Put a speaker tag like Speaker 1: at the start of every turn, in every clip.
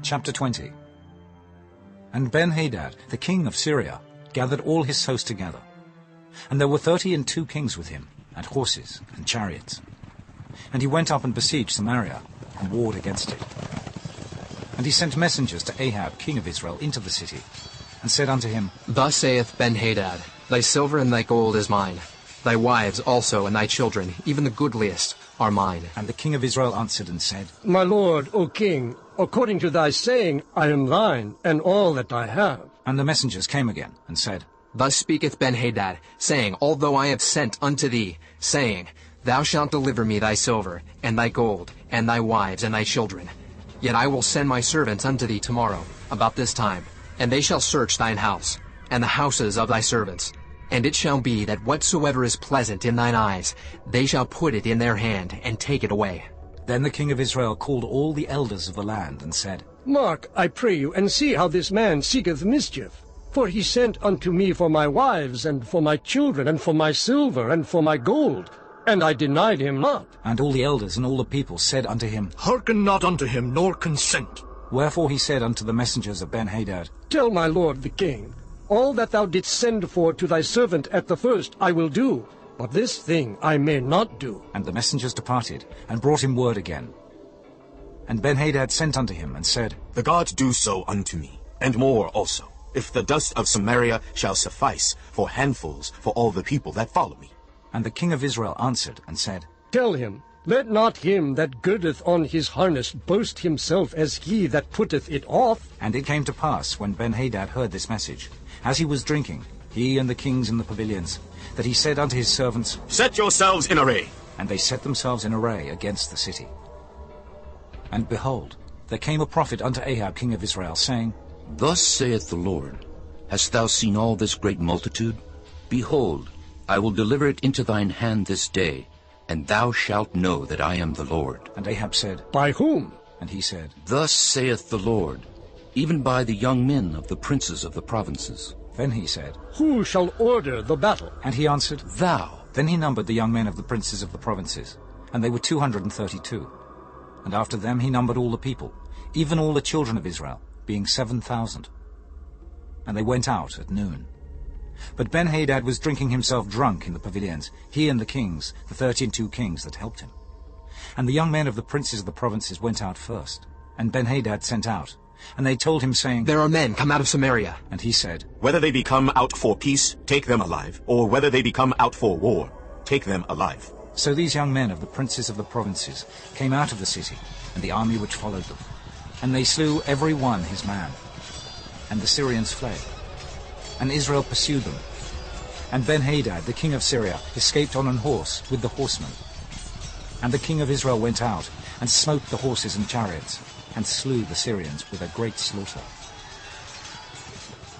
Speaker 1: Chapter 20. And Ben-Hadad, the king of Syria, gathered all his host together. And there were 32 kings with him, and horses and chariots. And he went up and besieged Samaria, and warred against it. And he sent messengers to Ahab, king of Israel, into the city, and said unto him,
Speaker 2: Thus saith Ben-Hadad, Thy silver and thy gold is mine. Thy wives also and thy children, even the goodliest, are mine.
Speaker 1: And the king of Israel answered and said,
Speaker 3: My lord, O king, according to thy saying, I am thine, and all that I have.
Speaker 1: And the messengers came again, and said,
Speaker 2: Thus speaketh Ben-Hadad, saying, Although I have sent unto thee, saying, Thou shalt deliver me thy silver, and thy gold, and thy wives, and thy children. Yet I will send my servants unto thee tomorrow, about this time, and they shall search thine house, and the houses of thy servants. And it shall be that whatsoever is pleasant in thine eyes, they shall put it in their hand, and take it away.
Speaker 1: Then the king of Israel called all the elders of the land, and said,
Speaker 3: Mark, I pray you, and see how this man seeketh mischief. For he sent unto me for my wives, and for my children, and for my silver, and for my gold. And I denied him not.
Speaker 1: And all the elders and all the people said unto him,
Speaker 4: Hearken not unto him, nor consent.
Speaker 1: Wherefore he said unto the messengers of Ben-Hadad,
Speaker 3: Tell my lord the king, all that thou didst send for to thy servant at the first I will do, but this thing I may not do.
Speaker 1: And the messengers departed, and brought him word again. And Ben-Hadad sent unto him, and said,
Speaker 5: The gods do so unto me, and more also, if the dust of Samaria shall suffice for handfuls for all the people that follow me.
Speaker 1: And the king of Israel answered and said,
Speaker 3: Tell him, let not him that girdeth on his harness boast himself as he that putteth it off.
Speaker 1: And it came to pass, when Ben-Hadad heard this message, as he was drinking, he and the kings in the pavilions, that he said unto his servants,
Speaker 5: Set yourselves in array.
Speaker 1: And they set themselves in array against the city. And behold, there came a prophet unto Ahab king of Israel, saying,
Speaker 6: Thus saith the Lord, Hast thou seen all this great multitude? Behold, I will deliver it into thine hand this day, and thou shalt know that I am the Lord.
Speaker 1: And Ahab said,
Speaker 3: By whom?
Speaker 1: And he said,
Speaker 6: Thus saith the Lord, even by the young men of the princes of the provinces.
Speaker 1: Then he said,
Speaker 3: Who shall order the battle?
Speaker 1: And he answered,
Speaker 6: Thou.
Speaker 1: Then he numbered the young men of the princes of the provinces, and they were 232. And after them he numbered all the people, even all the children of Israel, being 7,000. And they went out at noon. But Ben-Hadad was drinking himself drunk in the pavilions, he and the kings, the 32 kings that helped him. And the young men of the princes of the provinces went out first, and Ben-Hadad sent out. And they told him, saying,
Speaker 2: There are men come out of Samaria.
Speaker 1: And he said,
Speaker 5: Whether they be come out for peace, take them alive, or whether they be come out for war, take them alive.
Speaker 1: So these young men of the princes of the provinces came out of the city, and the army which followed them. And they slew every one his man. And the Syrians fled. And Israel pursued them. And Ben-Hadad, the king of Syria, escaped on an horse with the horsemen. And the king of Israel went out, and smote the horses and chariots, and slew the Syrians with a great slaughter.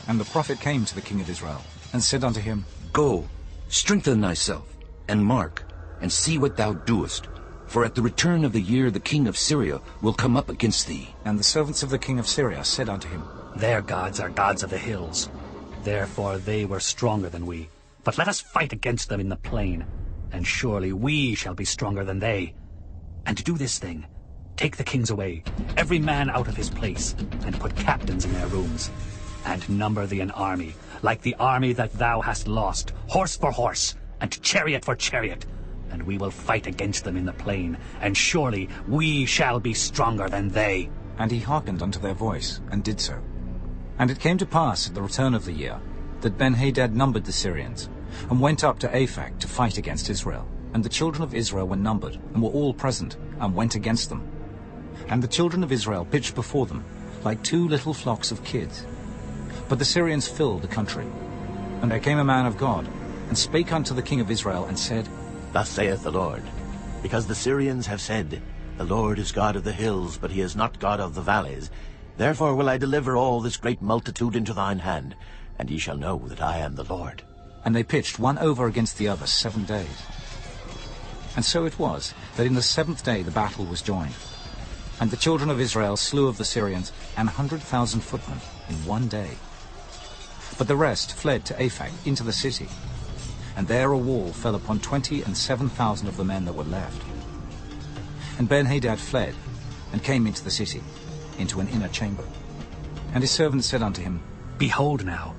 Speaker 1: And the prophet came to the king of Israel, and said unto him,
Speaker 6: Go, strengthen thyself, and mark, and see what thou doest. For at the return of the year the king of Syria will come up against thee.
Speaker 1: And the servants of the king of Syria said unto him,
Speaker 7: Their gods are gods of the hills. Therefore they were stronger than we. But let us fight against them in the plain, and surely we shall be stronger than they. And to do this thing, take the kings away, every man out of his place, and put captains in their rooms. And number thee an army, like the army that thou hast lost, horse for horse, and chariot for chariot. And we will fight against them in the plain, and surely we shall be stronger than they.
Speaker 1: And he hearkened unto their voice, and did so. And it came to pass at the return of the year, that Ben-Hadad numbered the Syrians, and went up to Aphek to fight against Israel. And the children of Israel were numbered, and were all present, and went against them. And the children of Israel pitched before them, like 2 little flocks of kids. But the Syrians filled the country. And there came a man of God, and spake unto the king of Israel, and said,
Speaker 8: Thus saith the Lord, Because the Syrians have said, The Lord is God of the hills, but he is not God of the valleys, therefore will I deliver all this great multitude into thine hand, and ye shall know that I am the Lord.
Speaker 1: And they pitched one over against the other 7 days. And so it was, that in the 7th day the battle was joined. And the children of Israel slew of the Syrians 100,000 footmen in 1 day. But the rest fled to Aphek into the city. And there a wall fell upon 27,000 of the men that were left. And Ben-Hadad fled, and came into the city. into an inner chamber. And his servant said unto him,
Speaker 7: Behold now,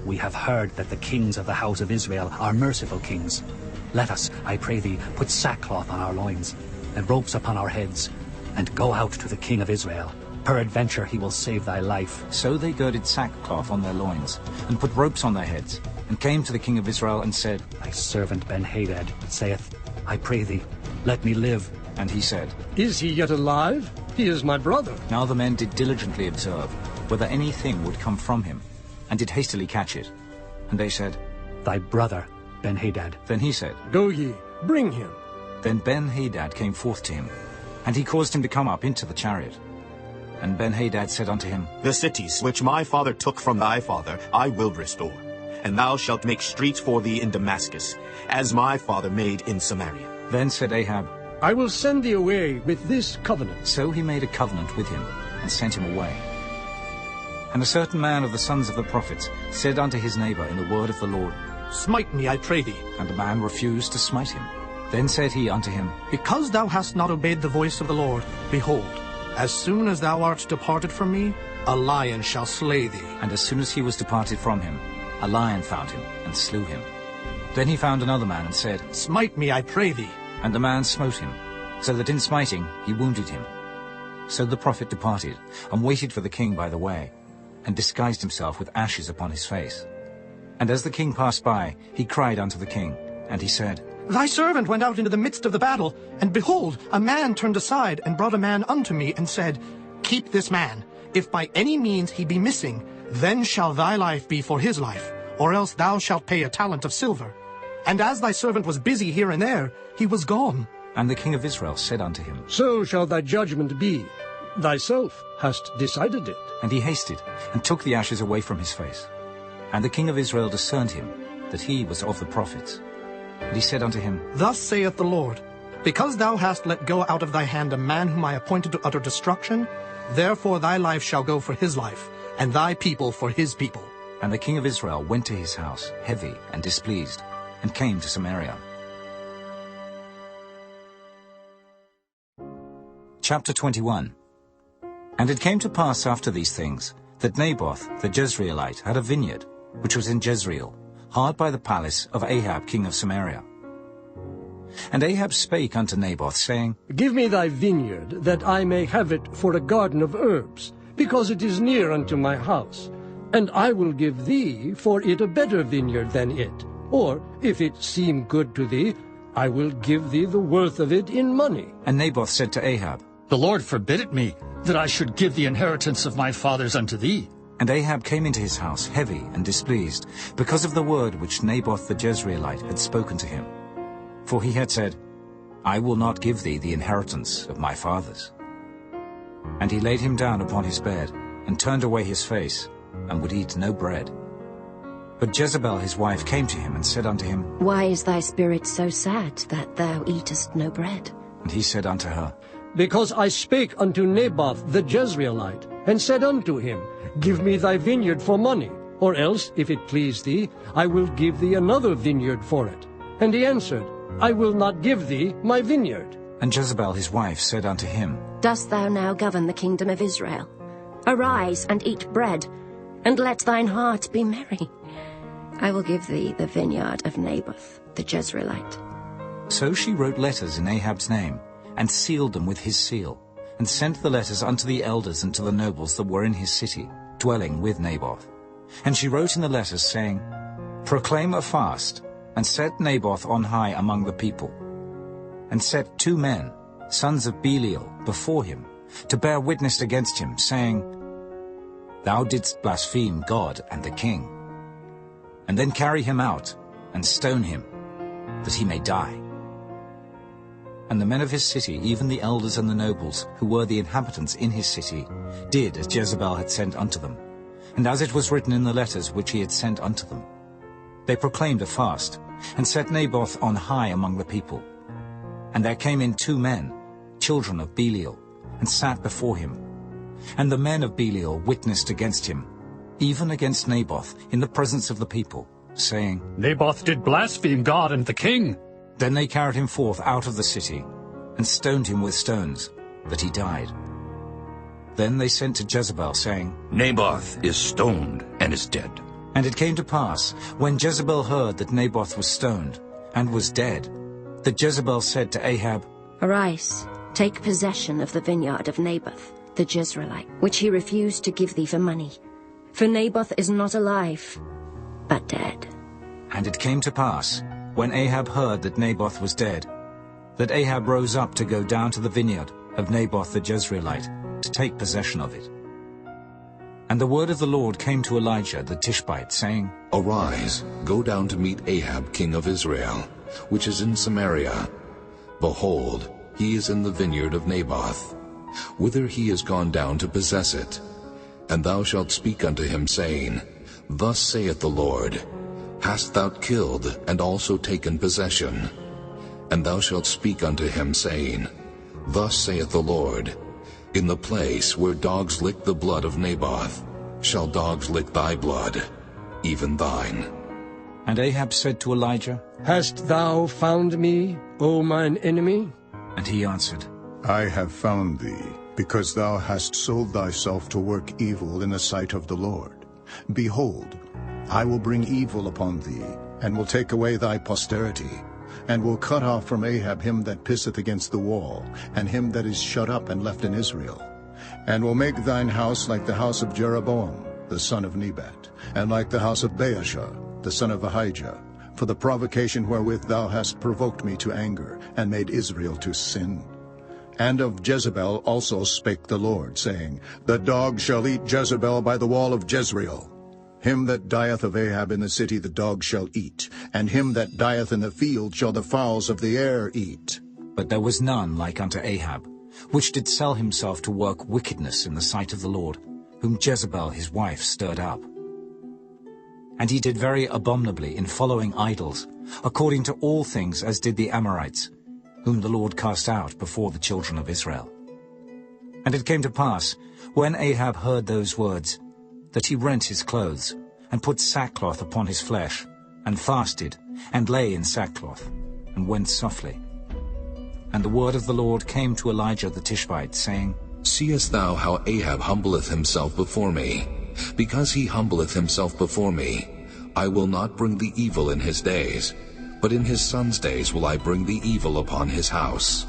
Speaker 7: we have heard that the kings of the house of Israel are merciful kings. Let us, I pray thee, put sackcloth on our loins, and ropes upon our heads, and go out to the king of Israel. Peradventure he will save thy life.
Speaker 1: So they girded sackcloth on their loins, and put ropes on their heads, and came to the king of Israel, and said,
Speaker 7: Thy servant Ben-Hadad saith, I pray thee, let me live.
Speaker 1: And he said,
Speaker 3: Is he yet alive? He is my brother.
Speaker 1: Now the men did diligently observe whether anything would come from him, and did hastily catch it. And they said,
Speaker 7: Thy brother Ben-Hadad.
Speaker 1: Then he said,
Speaker 3: Go ye, bring him.
Speaker 1: Then Ben-Hadad came forth to him, and he caused him to come up into the chariot. And Ben-Hadad said unto him,
Speaker 5: The cities which my father took from thy father I will restore, and thou shalt make streets for thee in Damascus, as my father made in Samaria.
Speaker 1: Then said Ahab,
Speaker 3: I will send thee away with this covenant.
Speaker 1: So he made a covenant with him, and sent him away. And a certain man of the sons of the prophets said unto his neighbor in the word of the Lord,
Speaker 4: Smite me, I pray thee.
Speaker 1: And the man refused to smite him. Then said he unto him,
Speaker 4: Because thou hast not obeyed the voice of the Lord, behold, as soon as thou art departed from me, a lion shall slay thee.
Speaker 1: And as soon as he was departed from him, a lion found him, and slew him. Then he found another man, and said,
Speaker 4: Smite me, I pray thee.
Speaker 1: And the man smote him, so that in smiting he wounded him. So the prophet departed, and waited for the king by the way, and disguised himself with ashes upon his face. And as the king passed by, he cried unto the king, and he said,
Speaker 4: Thy servant went out into the midst of the battle, and behold, a man turned aside, and brought a man unto me, and said, Keep this man. If by any means he be missing, then shall thy life be for his life, or else thou shalt pay a talent of silver. And as thy servant was busy here and there, he was gone.
Speaker 1: And the king of Israel said unto him,
Speaker 3: So shall thy judgment be. Thyself hast decided it.
Speaker 1: And he hasted, and took the ashes away from his face. And the king of Israel discerned him, that he was of the prophets. And he said unto him,
Speaker 4: Thus saith the Lord, Because thou hast let go out of thy hand a man whom I appointed to utter destruction, therefore thy life shall go for his life, and thy people for his people.
Speaker 1: And the king of Israel went to his house, heavy and displeased, and came to Samaria. Chapter 21. And it came to pass after these things, that Naboth the Jezreelite had a vineyard, which was in Jezreel, hard by the palace of Ahab king of Samaria. And Ahab spake unto Naboth, saying,
Speaker 3: Give me thy vineyard, that I may have it for a garden of herbs, because it is near unto my house. And I will give thee for it a better vineyard than it. Or, if it seem good to thee, I will give thee the worth of it in money.
Speaker 1: And Naboth said to Ahab,
Speaker 9: The Lord forbid it me, that I should give the inheritance of my fathers unto thee.
Speaker 1: And Ahab came into his house heavy and displeased, because of the word which Naboth the Jezreelite had spoken to him. For he had said, I will not give thee the inheritance of my fathers. And he laid him down upon his bed, and turned away his face, and would eat no bread. But Jezebel his wife came to him, and said unto him,
Speaker 10: Why is thy spirit so sad, that thou eatest no bread?
Speaker 1: And he said unto her,
Speaker 3: Because I spake unto Naboth the Jezreelite, and said unto him, Give me thy vineyard for money, or else, if it please thee, I will give thee another vineyard for it. And he answered, I will not give thee my vineyard.
Speaker 1: And Jezebel his wife said unto him,
Speaker 10: Dost thou now govern the kingdom of Israel? Arise and eat bread, and let thine heart be merry. I will give thee the vineyard of Naboth the Jezreelite.
Speaker 1: So she wrote letters in Ahab's name, and sealed them with his seal, and sent the letters unto the elders and to the nobles that were in his city, dwelling with Naboth. And she wrote in the letters, saying, Proclaim a fast, and set Naboth on high among the people. And set 2 men, sons of Belial, before him, to bear witness against him, saying, Thou didst blaspheme God and the king. And then carry him out, and stone him, that he may die. And the men of his city, even the elders and the nobles, who were the inhabitants in his city, did as Jezebel had sent unto them, and as it was written in the letters which he had sent unto them. They proclaimed a fast, and set Naboth on high among the people. And there came in 2 men, children of Belial, and sat before him. And the men of Belial witnessed against him, even against Naboth, in the presence of the people, saying,
Speaker 7: Naboth did blaspheme God and the king.
Speaker 1: Then they carried him forth out of the city, and stoned him with stones, that he died. Then they sent to Jezebel, saying,
Speaker 6: Naboth is stoned and is dead.
Speaker 1: And it came to pass, when Jezebel heard that Naboth was stoned and was dead, that Jezebel said to Ahab,
Speaker 10: Arise, take possession of the vineyard of Naboth, the Jezreelite, which he refused to give thee for money. For Naboth is not alive, but dead.
Speaker 1: And it came to pass, when Ahab heard that Naboth was dead, that Ahab rose up to go down to the vineyard of Naboth the Jezreelite, to take possession of it. And the word of the Lord came to Elijah the Tishbite, saying,
Speaker 11: Arise, go down to meet Ahab king of Israel, which is in Samaria. Behold, he is in the vineyard of Naboth, whither he is gone down to possess it. And thou shalt speak unto him, saying, Thus saith the Lord, Hast thou killed and also taken possession? And thou shalt speak unto him, saying, Thus saith the Lord, In the place where dogs lick the blood of Naboth, shall dogs lick thy blood, even thine.
Speaker 1: And Ahab said to Elijah,
Speaker 3: Hast thou found me, O mine enemy?
Speaker 1: And he answered,
Speaker 12: I have found thee, because thou hast sold thyself to work evil in the sight of the Lord. Behold, I will bring evil upon thee, and will take away thy posterity, and will cut off from Ahab him that pisseth against the wall, and him that is shut up and left in Israel, and will make thine house like the house of Jeroboam, the son of Nebat, and like the house of Baasha, the son of Ahijah, for the provocation wherewith thou hast provoked me to anger, and made Israel to sin. And of Jezebel also spake the Lord, saying, The dog shall eat Jezebel by the wall of Jezreel. Him that dieth of Ahab in the city the dog shall eat, and him that dieth in the field shall the fowls of the air eat.
Speaker 1: But there was none like unto Ahab, which did sell himself to work wickedness in the sight of the Lord, whom Jezebel his wife stirred up. And he did very abominably in following idols, according to all things as did the Amorites, whom the Lord cast out before the children of Israel. And it came to pass, when Ahab heard those words, that he rent his clothes, and put sackcloth upon his flesh, and fasted, and lay in sackcloth, and went softly. And the word of the Lord came to Elijah the Tishbite, saying,
Speaker 11: Seest thou how Ahab humbleth himself before me? Because he humbleth himself before me, I will not bring the evil in his days, but in his son's days will I bring the evil upon his house.